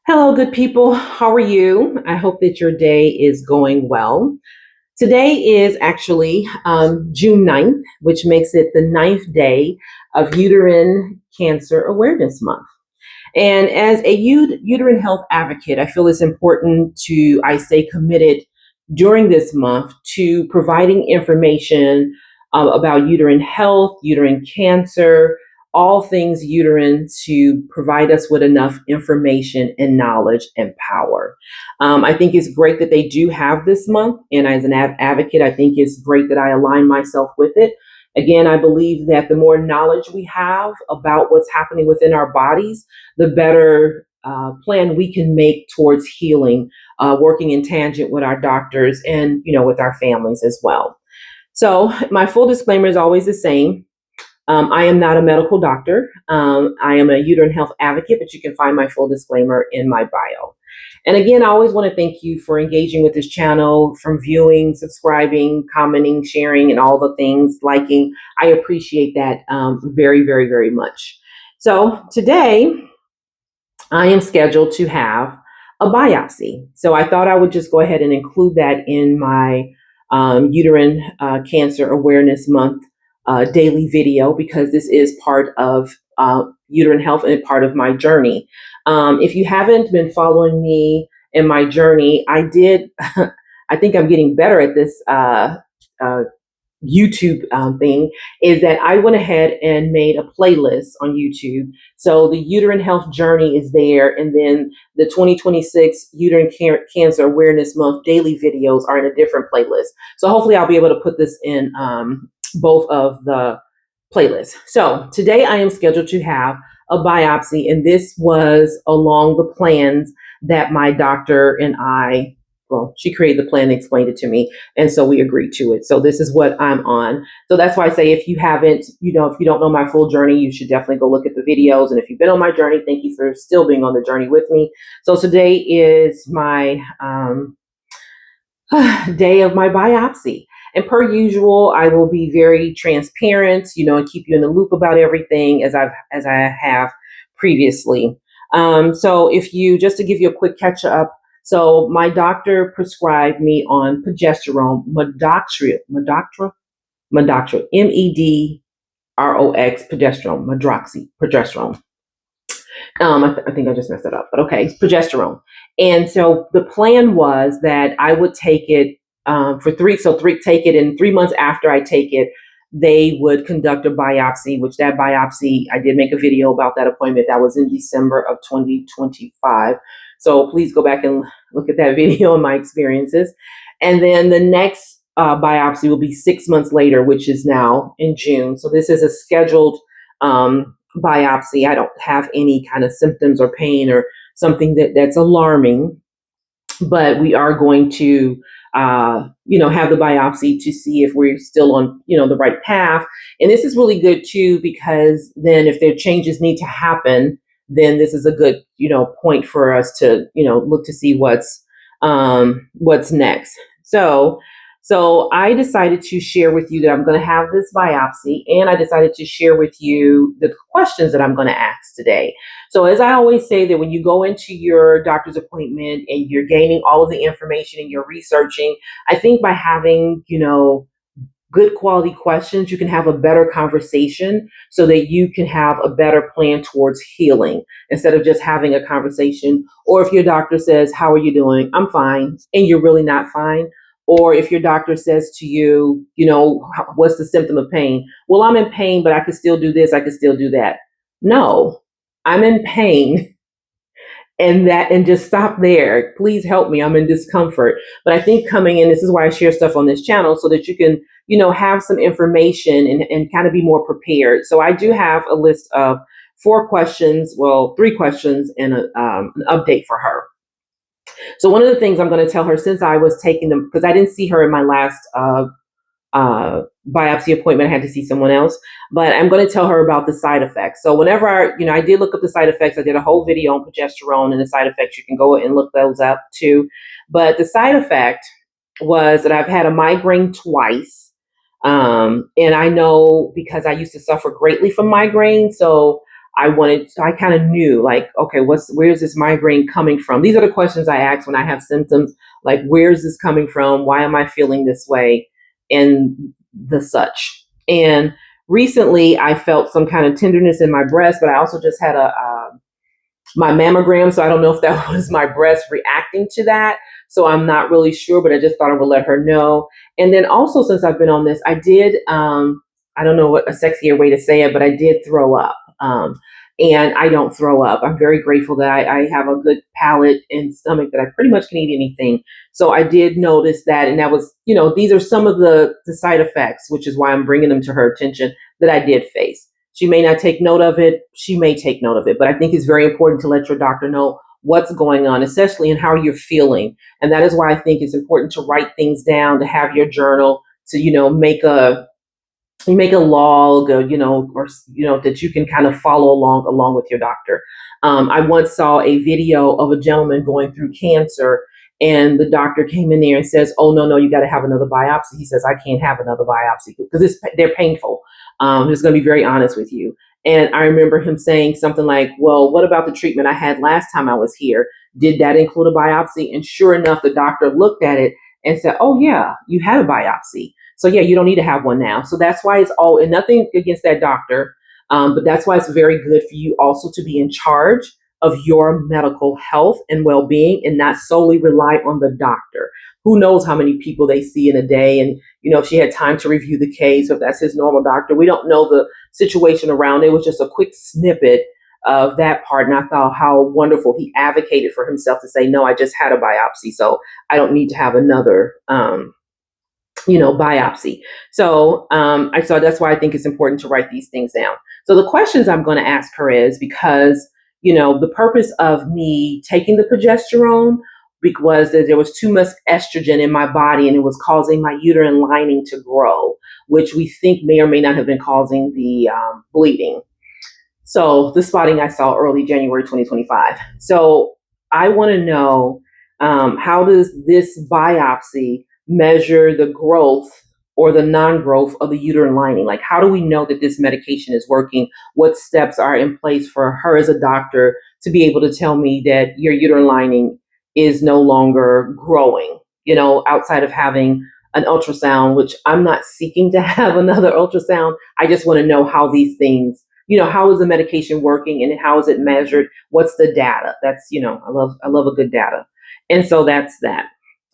Hello, good people. How are you? I hope that your day is going well. Today is actually June 9th, which makes it the ninth day of Uterine Cancer Awareness Month. And as a uterine health advocate, I feel it's important I stay committed during this month to providing information about uterine health, uterine cancer, all things uterine to provide us with enough information and knowledge and power. I think it's great that they do have this month. And as an advocate, I think it's great that I align myself with it. Again, I believe that the more knowledge we have about what's happening within our bodies, the better plan we can make towards healing, working in tangent with our doctors and with our families as well. So my full disclaimer is always the same. I am not a medical doctor. I am a uterine health advocate, but you can find my full disclaimer in my bio. And again, I always want to thank you for engaging with this channel, from viewing, subscribing, commenting, sharing, and all the things, liking. I appreciate that very, very, very much. So today, I am scheduled to have a biopsy. So I thought I would just go ahead and include that in my Uterine Cancer Awareness Month daily video, because this is part of uterine health and part of my journey. If you haven't been following me in my journey, I did, I think I'm getting better at this uh, YouTube thing, is that I went ahead and made a playlist on YouTube. So the uterine health journey is there, and then the 2026 Uterine Cancer Awareness Month daily videos are in a different playlist. So hopefully I'll be able to put this in both of the playlists. So today I am scheduled to have a biopsy, and this was along the plans that my doctor and I, well, she created the plan and explained it to me. And so we agreed to it. So this is what I'm on. So that's why I say, if you haven't, if you don't know my full journey, you should definitely go look at the videos. And if you've been on my journey, thank you for still being on the journey with me. So today is my day of my biopsy. And per usual, I will be very transparent, and keep you in the loop about everything as I have previously. So if you, just to give you a quick catch up, so my doctor prescribed me on progesterone, Medrox, progesterone, progesterone. I think I just messed it up, but okay, progesterone. And so the plan was that I would take it take it, and 3 months after I take it, they would conduct a biopsy, which that biopsy, I did make a video about that appointment. That was in December of 2025. So please go back and look at that video and my experiences. And then the next biopsy will be 6 months later, which is now in June. So this is a scheduled biopsy. I don't have any kind of symptoms or pain or something that's alarming, but we are going to have the biopsy to see if we're still on, the right path. And this is really good too, because then if there changes need to happen, then this is a good, point for us to, look to see what's next. So I decided to share with you that I'm going to have this biopsy, and I decided to share with you the questions that I'm going to ask today. So as I always say, that when you go into your doctor's appointment and you're gaining all of the information and you're researching, I think by having, good quality questions, you can have a better conversation so that you can have a better plan towards healing, instead of just having a conversation. Or if your doctor says, "How are you doing?" "I'm fine," and you're really not fine. Or if your doctor says to you, "What's the symptom of pain?" "Well, I'm in pain, but I could still do this, I could still do that." No, I'm in pain, and just stop there. Please help me. I'm in discomfort. But I think coming in, this is why I share stuff on this channel, so that you can, have some information and kind of be more prepared. So I do have a list of 4 questions, well, 3 questions, and an update for her. So one of the things I'm going to tell her, since I was taking them, because I didn't see her in my last biopsy appointment, I had to see someone else, but I'm going to tell her about the side effects. So whenever I did look up the side effects. I did a whole video on progesterone and the side effects. You can go and look those up too. But the side effect was that I've had a migraine twice. And I know, because I used to suffer greatly from migraine. So I kind of knew, like, okay, where's this migraine coming from? These are the questions I ask when I have symptoms, like, where's this coming from? Why am I feeling this way? And the such. And recently I felt some kind of tenderness in my breast, but I also just had my mammogram. So I don't know if that was my breast reacting to that. So I'm not really sure, but I just thought I would let her know. And then also, since I've been on this, I did, I don't know what a sexier way to say it, but I did throw up. And I don't throw up. I'm very grateful that I have a good palate and stomach that I pretty much can eat anything. So I did notice that. And that was, these are some of the side effects, which is why I'm bringing them to her attention, that I did face. She may not take note of it. She may take note of it, but I think it's very important to let your doctor know what's going on, especially in how you're feeling. And that is why I think it's important to write things down, to have your journal, to, make a log, or that you can kind of follow along with your doctor. I once saw a video of a gentleman going through cancer, and the doctor came in there and says, "Oh, no, you got to have another biopsy." He says, "I can't have another biopsy because they're painful." Just going to be very honest with you. And I remember him saying something like, "Well, what about the treatment I had last time I was here? Did that include a biopsy?" And sure enough, the doctor looked at it and said, "Oh yeah, you had a biopsy. So yeah, you don't need to have one now." So that's why it's all, and nothing against that doctor, but that's why it's very good for you also to be in charge of your medical health and well-being, and not solely rely on the doctor. Who knows how many people they see in a day, and if she had time to review the case, or if that's his normal doctor. We don't know the situation around it. It was just a quick snippet of that part, and I thought how wonderful he advocated for himself to say, "No, I just had a biopsy, so I don't need to have another biopsy." So I saw that's why I think it's important to write these things down. So the questions I'm going to ask her is because, the purpose of me taking the progesterone was that there was too much estrogen in my body, and it was causing my uterine lining to grow, which we think may or may not have been causing the bleeding. So the spotting I saw early January 2025. So I want to know, how does this biopsy measure the growth or the non-growth of the uterine lining? Like, how do we know that this medication is working? What steps are in place for her as a doctor to be able to tell me that your uterine lining is no longer growing, outside of having an ultrasound, which I'm not seeking to have another ultrasound. I just want to know how these things, how is the medication working and how is it measured? What's the data? That's, I love a good data. And so that's that.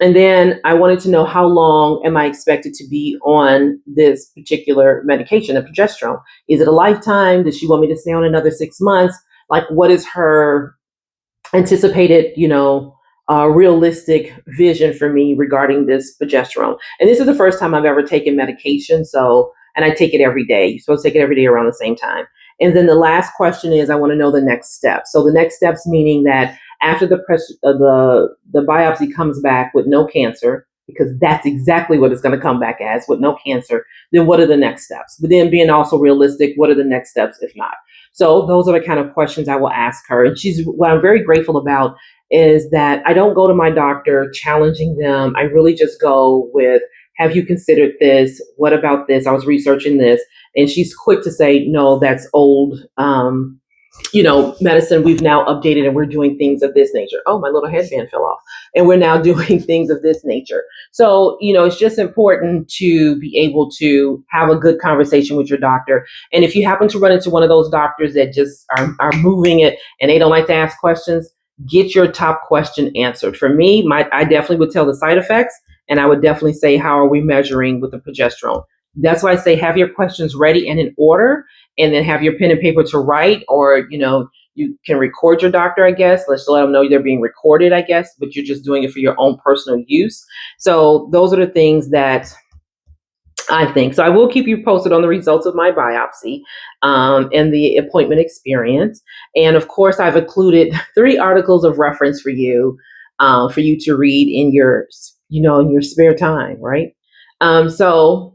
And then I wanted to know, how long am I expected to be on this particular medication, the progesterone? Is it a lifetime? Does she want me to stay on another 6 months? Like, what is her anticipated, realistic vision for me regarding this progesterone? And this is the first time I've ever taken medication. So, and I take it every day. You're supposed to take it every day around the same time. And then the last question is, I want to know the next steps. So the next steps, meaning that after the biopsy comes back with no cancer, because that's exactly what it's going to come back as, with no cancer, then what are the next steps? But then being also realistic, what are the next steps if not? So those are the kind of questions I will ask her. And what I'm very grateful about is that I don't go to my doctor challenging them. I really just go with, have you considered this? What about this? I was researching this. And she's quick to say, no, that's old, medicine. We've now updated and we're doing things of this nature. Oh, my little headband fell off. And we're now doing things of this nature. So, it's just important to be able to have a good conversation with your doctor. And if you happen to run into one of those doctors that just are moving it and they don't like to ask questions, get your top question answered. For me, I definitely would tell the side effects, and I would definitely say, how are we measuring with the progesterone? That's why I say have your questions ready and in order, and then have your pen and paper to write, or, you can record your doctor, I guess. Let's let them know they're being recorded, I guess, but you're just doing it for your own personal use. So those are the things that I think. So I will keep you posted on the results of my biopsy, and the appointment experience. And of course, I've included 3 articles of reference for you to read in your spare time, right? So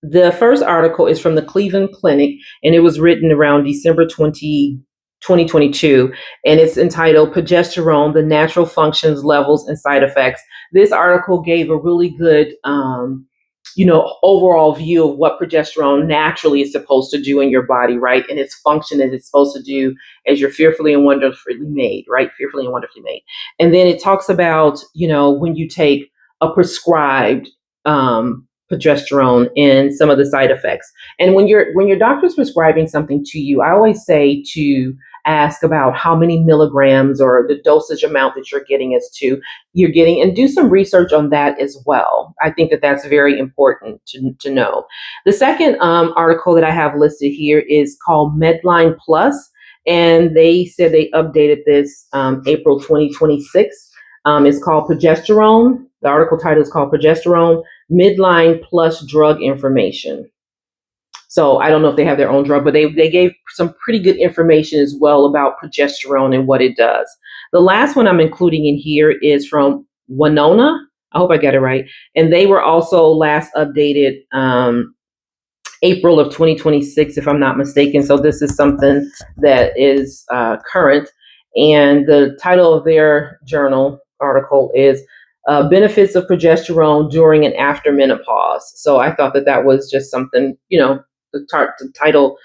the first article is from the Cleveland Clinic, and it was written around December 2022, and it's entitled "Progesterone, the Natural Functions, Levels, and Side Effects." This article gave a really good overall view of what progesterone naturally is supposed to do in your body, right? And its function that it's supposed to do as you're fearfully and wonderfully made, right? Fearfully and wonderfully made. And then it talks about, when you take a prescribed progesterone and some of the side effects. And when your doctor's prescribing something to you, I always say to ask about how many milligrams or the dosage amount that you're getting, and do some research on that as well. I think that that's very important to know. The second article that I have listed here is called Medline Plus, and they said they updated this April 2026. It's called Progesterone. The article title is called Progesterone Midline Plus Drug Information. So I don't know if they have their own drug, but they gave some pretty good information as well about progesterone and what it does. The last one I'm including in here is from Winona. I hope I got it right. And they were also last updated April of 2026, if I'm not mistaken. So this is something that is current. And the title of their journal article is Benefits of Progesterone During and After Menopause. So I thought that that was just something, the title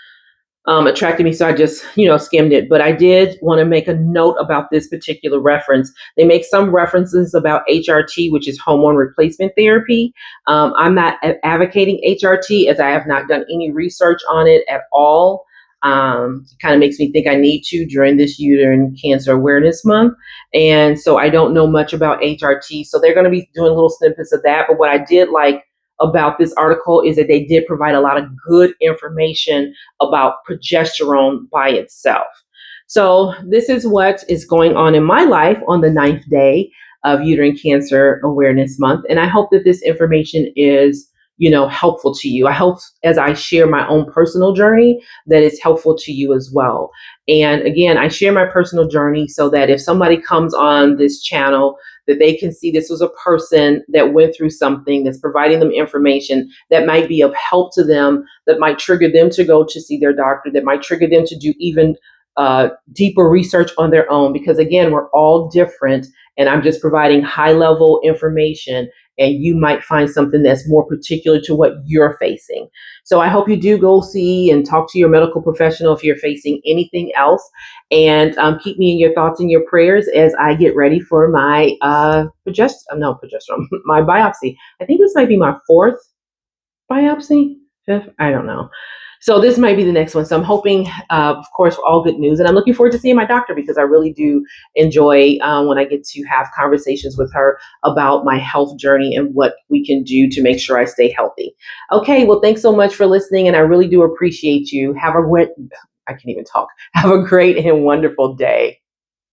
attracted me, so I just skimmed it. But I did want to make a note about this particular reference. They make some references about HRT, which is hormone replacement therapy. I'm not advocating HRT, as I have not done any research on it at all. It kind of makes me think I need to during this Uterine Cancer Awareness Month. And so I don't know much about HRT. So they're going to be doing little snippets of that. But what I did like about this article is that they did provide a lot of good information about progesterone by itself. So this is what is going on in my life on the 9th day of Uterine Cancer Awareness Month. And I hope that this information is helpful to you. I hope as I share my own personal journey that it's helpful to you as well. And again, I share my personal journey so that if somebody comes on this channel, that they can see this was a person that went through something, that's providing them information that might be of help to them, that might trigger them to go to see their doctor, that might trigger them to do even deeper research on their own. Because again, we're all different, and I'm just providing high level information, and you might find something that's more particular to what you're facing. So I hope you do go see and talk to your medical professional if you're facing anything else. And keep me in your thoughts and your prayers as I get ready for my progesterone, my biopsy. I think this might be my fourth biopsy, fifth, I don't know. So this might be the next one. So I'm hoping, of course, for all good news. And I'm looking forward to seeing my doctor, because I really do enjoy when I get to have conversations with her about my health journey and what we can do to make sure I stay healthy. Okay, well, thanks so much for listening. And I really do appreciate you. I can't even talk. Have a great and wonderful day.